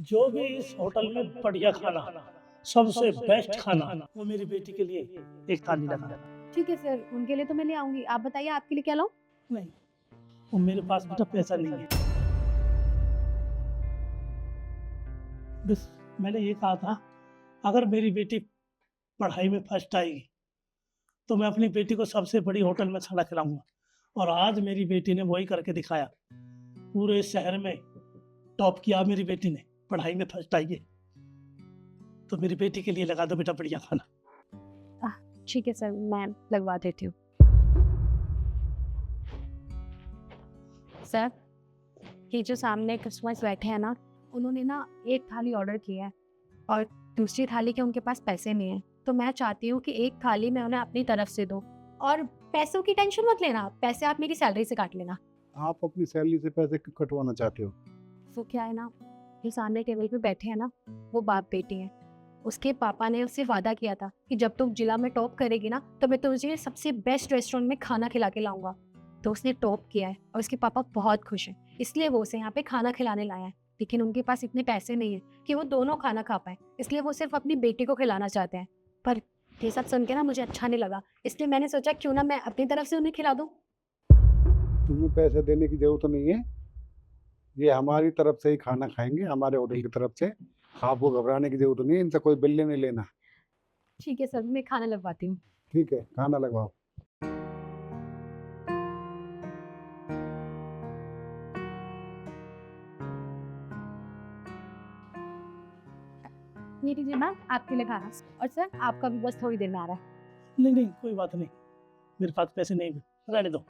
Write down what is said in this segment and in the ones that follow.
जो भी इस होटल में बढ़िया खाना, सबसे बेस्ट खाना, वो मेरी बेटी के लिए एक थाली लगा देना। ठीक है सर, उनके लिए तो मैं ले आऊंगी। आप बताइए आपके लिए क्या लाऊं? नहीं, वो मेरे पास बेटा पैसा नहीं है। बस मैंने ये कहा था, अगर मेरी बेटी पढ़ाई में फर्स्ट आएगी, तो मैं अपनी बेटी को सबसे बड़ी होटल में खाना खिलाऊंगा। और आज मेरी बेटी ने वही करके दिखाया। पूरे शहर में टॉप किया मेरी बेटी ने, पढ़ाई में फर्स्ट आई है। तो मेरी बेटी के लिए लगा दो बेटा बढ़िया खाना। ठीक है सर, मैं लगवा देती हूँ। सर, ये जो सामने कस्टमर्स बैठे हैं ना, उन्होंने ना एक थाली ऑर्डर किया है और दूसरी थाली के उनके पास पैसे नहीं है। तो मैं चाहती हूँ कि एक थाली मैं उन्हें अपनी तरफ से दूँ और पैसों की टेंशन मत लेना, पैसे आप मेरी सैलरी से काट लेना। आप अपनी सैलरी से पैसे क्यों कटवाना चाहते हो? वो क्या है ना, जो सामने टेबल पे बैठे हैं ना, वो बाप बेटी हैं। उसके पापा ने उससे वादा किया था कि जब तुम जिला में टॉप करेगी ना, तो मैं तुझे सबसे बेस्ट रेस्टोरेंट में खाना खिला के लाऊंगा। तो उसने टॉप किया है और उसके पापा बहुत खुश हैं, इसलिए वो उसे यहाँ पे खाना खिलाने लाया है। लेकिन उनके पास इतने पैसे नहीं है कि वो दोनों खाना खा पाए, इसलिए वो सिर्फ अपनी बेटी को खिलाना चाहते हैं। पर ये सब सुन के ना मुझे अच्छा नहीं लगा, इसलिए मैंने सोचा क्यों ना मैं अपनी तरफ से उन्हें खिला दूँ। तुम्हें पैसे देने की जरूरत नहीं है। ये हमारी तरफ से ही खाना खाएंगे, हमारे होटल की तरफ से। आपको घबराने की जरूरत नहीं है, इनसे कोई बिल नहीं लेना। ठीक है सर, मैं खाना लगवाती हूँ। ठीक है, खाना लगवाओ। ये लीजिए मैम, आपके लिए खाना। और सर, आपका भी बस थोड़ी देर में आ रहा है। नहीं नहीं, कोई बात नहीं, मेरे पास पैसे नहीं, रहने दो।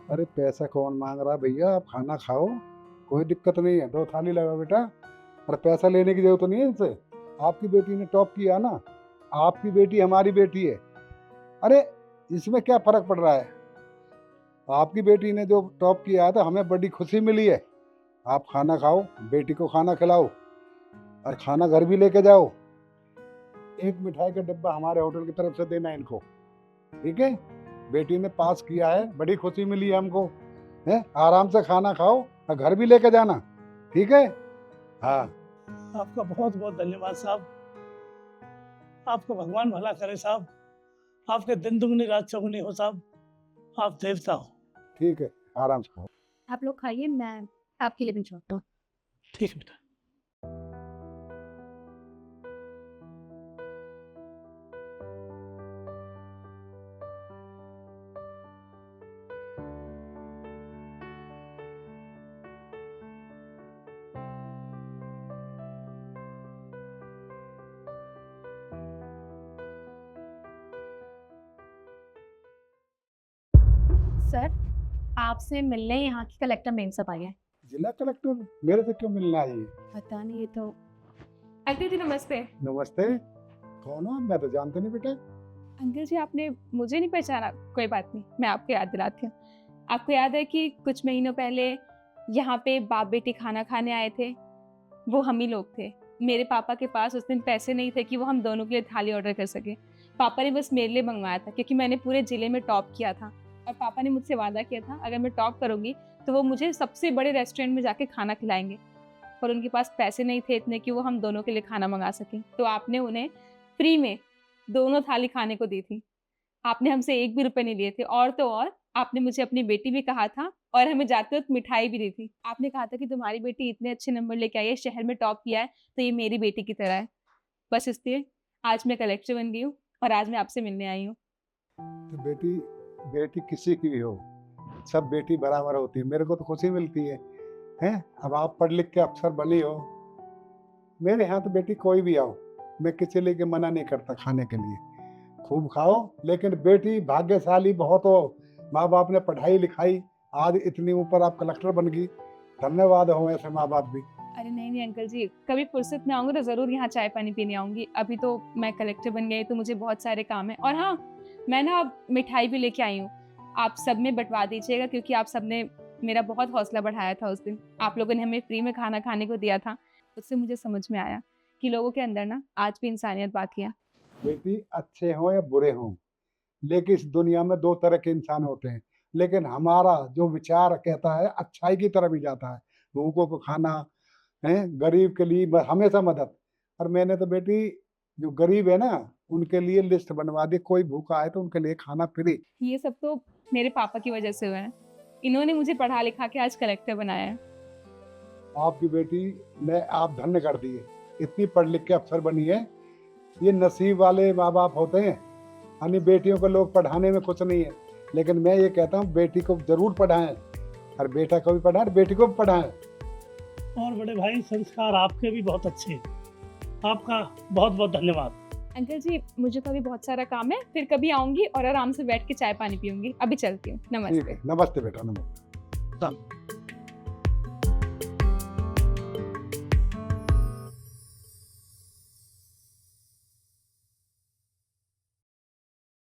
अरे पैसा कौन मांग रहा है भैया, आप खाना खाओ, कोई दिक्कत नहीं है। 2 थाली लगाओ बेटा। और पैसा लेने की जरूरत नहीं है इनसे। आपकी बेटी ने टॉप किया ना, आपकी बेटी हमारी बेटी है। अरे इसमें क्या फर्क पड़ रहा है? आपकी बेटी ने जो टॉप किया है तो हमें बड़ी खुशी मिली है। आप खाना खाओ, बेटी को खाना खिलाओ और खाना घर भी लेके जाओ। एक मिठाई का डब्बा हमारे होटल की तरफ से देना इनको, ठीक है? बेटी ने पास किया है, बड़ी खुशी मिली है हमको। है, आराम से खाना खाओ और घर भी लेके जाना, ठीक है? हाँ। आपका बहुत बहुत धन्यवाद साहब। आपको भगवान भला करे साहब। आपके दिन दुगनी रात चौगुनी हो साहब। आप देवता हो। ठीक है, आराम से खाओ। आप लोग खाइए, मैं आपके लिए भी छोड़ता हूँ। ठीक है बेटा। सर, आपसे मिलने यहाँ की कलेक्टर मेम साहब आई है। जिला कलेक्टर मेरे से क्यों मिलना आई है? पता नहीं, ये तो अंकल जी नमस्ते। नमस्ते। कौन हो? मैं तो जानते नहीं बेटा। अंकल जी आपने मुझे नहीं पहचाना, कोई बात नहीं, मैं आपको याद दिलाती हूँ। आपको याद है कि कुछ महीनों पहले यहाँ पे बाप बेटी खाना खाने आए थे? वो हम ही लोग थे। मेरे पापा के पास उस दिन पैसे नहीं थे कि वो हम दोनों के लिए थाली ऑर्डर कर सके। पापा ने बस मेरे लिए मंगवाया था क्योंकि मैंने पूरे ज़िले में टॉप किया था और पापा ने मुझसे वादा किया था अगर मैं टॉप करूँगी तो वो मुझे सबसे बड़े रेस्टोरेंट में जाके खाना खिलाएंगे। पर उनके पास पैसे नहीं थे इतने कि वो हम दोनों के लिए खाना मंगा सकें, तो आपने उन्हें फ्री में दोनों थाली खाने को दी थी। आपने हमसे 1 भी रुपए नहीं लिए थे और तो और आपने मुझे अपनी बेटी भी कहा था और हमें जाते वक़्त मिठाई भी दी थी। आपने कहा था कि तुम्हारी बेटी इतने अच्छे नंबर लेके आई है, शहर में टॉप किया है, तो ये मेरी बेटी की तरह है। बस इसलिए आज मैं कलेक्टर बन गई हूँ और आज मैं आपसे मिलने आई हूँ। तो बेटी बेटी किसी की भी हो, सब बेटी बराबर होती है। मेरे को तो खुशी मिलती है। हैं, अब आप पढ़ लिख के अफसर बनी हो। मेरे यहाँ तो बेटी कोई भी आओ, मैं किसी लिए के मना नहीं करता खाने के लिए। खूब खाओ, लेकिन बेटी भाग्यशाली बहुत हो। माँ बाप ने पढ़ाई लिखाई, आज इतनी ऊपर आप कलेक्टर बन गई। धन्यवाद हो ऐसे माँ बाप भी। अरे नहीं अंकल जी, कभी फुर्सत में आऊँगी तो ज़रूर यहाँ चाय पानी पीने आऊँगी। अभी तो मैं कलेक्टर बन गई तो मुझे बहुत सारे काम हैं और हाँ, मैं ना अब मिठाई भी लेके आई हूँ। आप सब में बँटवा दीजिएगा क्योंकि आप सबने मेरा बहुत हौसला बढ़ाया था उस दिन। आप लोगों ने हमें फ्री में खाना खाने को दिया था। उससे मुझे समझ में आया कि लोगों के अंदर ना आज भी इंसानियत बाकी है। बेटी अच्छे हों या बुरे हों, लेकिन इस दुनिया में 2 तरह के इंसान होते हैं। लेकिन हमारा जो विचार कहता है अच्छाई की तरफ ही जाता है। भूखों को खाना है, गरीब के लिए हमेशा मदद। और मैंने तो बेटी जो गरीब है ना उनके लिए लिस्ट बनवा दी, कोई भूखा आए तो उनके लिए खाना फ्री। ये सब तो मेरे पापा की वजह से हुआ है। इन्होंने मुझे पढ़ा लिखा के आज कलेक्टर बनाया है। आपकी बेटी ने आप धन्य कर दिए, इतनी पढ़ लिख के अफसर बनी है। ये नसीब वाले माँ बाप होते हैं। यानी बेटियों को लोग पढ़ाने में कुछ नहीं है, लेकिन मैं ये कहता हूँ बेटी को जरूर पढ़ाएं, और बेटा को भी पढ़ाएं और बेटी को भी पढ़ाएं। और बड़े भाई संस्कार आपके भी बहुत अच्छे हैं, आपका बहुत बहुत धन्यवाद। अंकल जी मुझे तो अभी बहुत सारा काम है, फिर कभी आऊंगी और आराम से बैठ के चाय पानी पीऊंगी। अभी चलती हूँ, ठीक नमस्ते। है, नमस्ते बेटा, नमस्ते।